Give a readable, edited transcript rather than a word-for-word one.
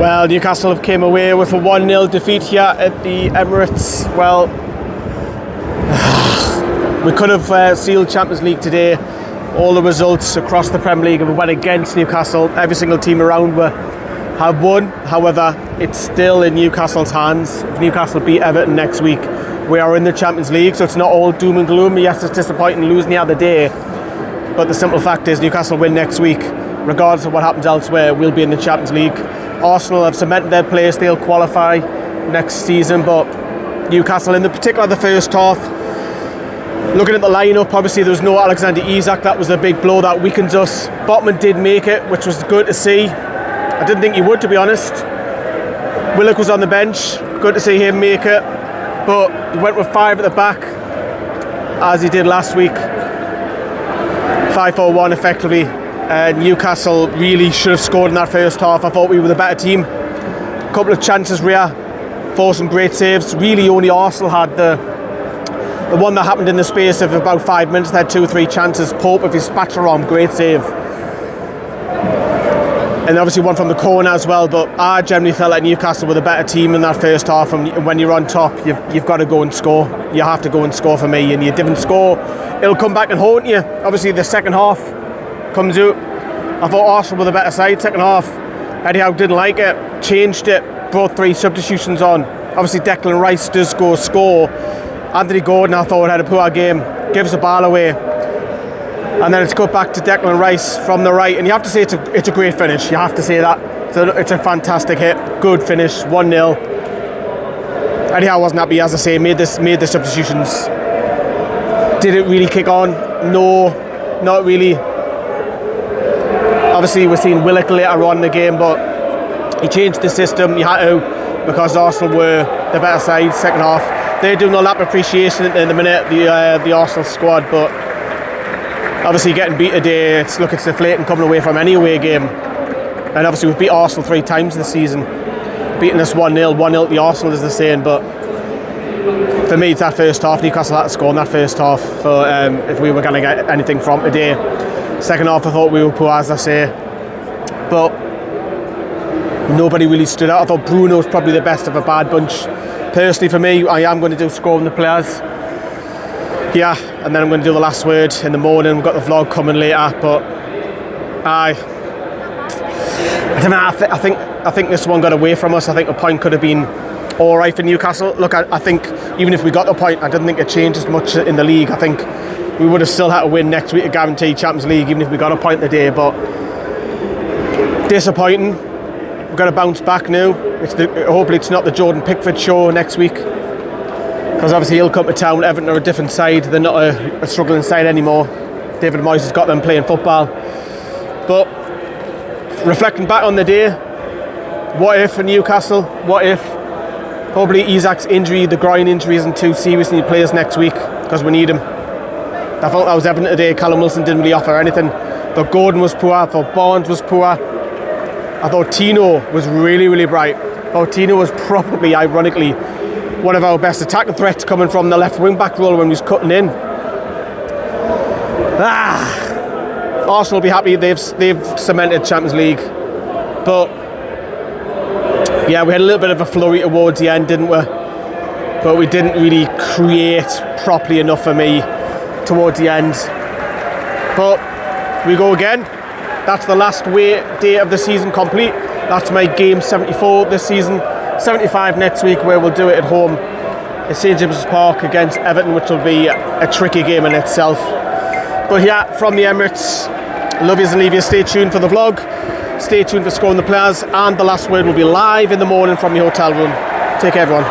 Well, Newcastle have came away with a 1-0 defeat here at the Emirates. Well, we could have sealed Champions League today. All the results across the Premier League have went against Newcastle. Every single team around have won. However, it's still in Newcastle's hands. If Newcastle beat Everton next week, we are in the Champions League, so it's not all doom and gloom. Yes, it's disappointing losing the other day, but the simple fact is Newcastle win next week. Regardless of what happens elsewhere, we'll be in the Champions League. Arsenal have cemented their place, they'll qualify next season, but Newcastle, in particular the first half, looking at the lineup, obviously there was no Alexander Isak. That was a big blow that weakens us. Botman did make it, which was good to see. I didn't think he would, to be honest. Willock was on the bench, good to see him make it, but he went with 5 at the back, as he did last week. 5-4-1 effectively. Newcastle really should have scored in that first half. I thought we were the better team. A couple of chances, Raya for some great saves. Really only Arsenal had the one that happened in the space of about 5 minutes. They had 2 or 3 chances. Pope with his spatula arm, great save. And obviously one from the corner as well, but I generally felt like Newcastle were the better team in that first half, and when you're on top, you've got to go and score. You have to go and score for me, and you didn't score, it'll come back and haunt you. Obviously the second half comes out. I thought Arsenal were the better side second half. Eddie Howe didn't like it, changed it, brought 3 substitutions on. Obviously Declan Rice does go score. Anthony Gordon, I thought, had a poor game, gives the ball away, and then it's cut back to Declan Rice from the right, and you have to say it's a great finish. You have to say that. So it's a fantastic hit, good finish, 1-0. Eddie Howe wasn't happy, as I say, made the substitutions. Did it really kick on? No, not really. Obviously we're seeing Willock later on in the game, but he changed the system. You had to, because Arsenal were the better side second half. They're doing a lap of appreciation in the minute, the Arsenal squad, but obviously getting beat today, it's deflating coming away from any away game. And obviously we've beat Arsenal 3 times this season. Beating us 1-0, 1-0 to Arsenal is the same, but for me it's that first half. Newcastle had to score in that first half for if we were going to get anything from today. Second half I thought we were poor, as I say, but nobody really stood out. I thought Bruno was probably the best of a bad bunch. Personally for me, I am going to do scoring the players. Yeah, and then I'm going to do the last word in the morning. We've got the vlog coming later, but I don't know, I think this one got away from us. I think a point could have been alright for Newcastle. Look, I think even if we got the point, I didn't think it changed as much in the league. I think we would have still had to win next week to guarantee Champions League, even if we got a point today. But disappointing. We've got to bounce back now. Hopefully it's not the Jordan Pickford show next week, because obviously he'll come to town. Everton are a different side. They're not a struggling side anymore. David Raya has got them playing football. But reflecting back on the day, what if for Newcastle? What if hopefully Isak's injury, the groin injury, isn't too serious and he plays next week, because we need him. I thought that was evident today. Callum Wilson didn't really offer anything. I thought Gordon was poor. I thought Barnes was poor. I thought Tino was really, really bright. I thought Tino was probably, ironically, one of our best attacking threats, coming from the left wing back role when he was cutting in. Arsenal will be happy they've cemented Champions League. But yeah, we had a little bit of a flurry towards the end, didn't we? But we didn't really create properly enough for me towards the end. But we go again. That's the last day of the season complete. That's my game 74 this season. 75 next week, where we'll do it at home at St James's Park against Everton, which will be a tricky game in itself. But yeah, from the Emirates, love yous and leave you. Stay tuned for the vlog. Stay tuned for Scoring the Players, and the last word will be live in the morning from the hotel room. Take care, everyone.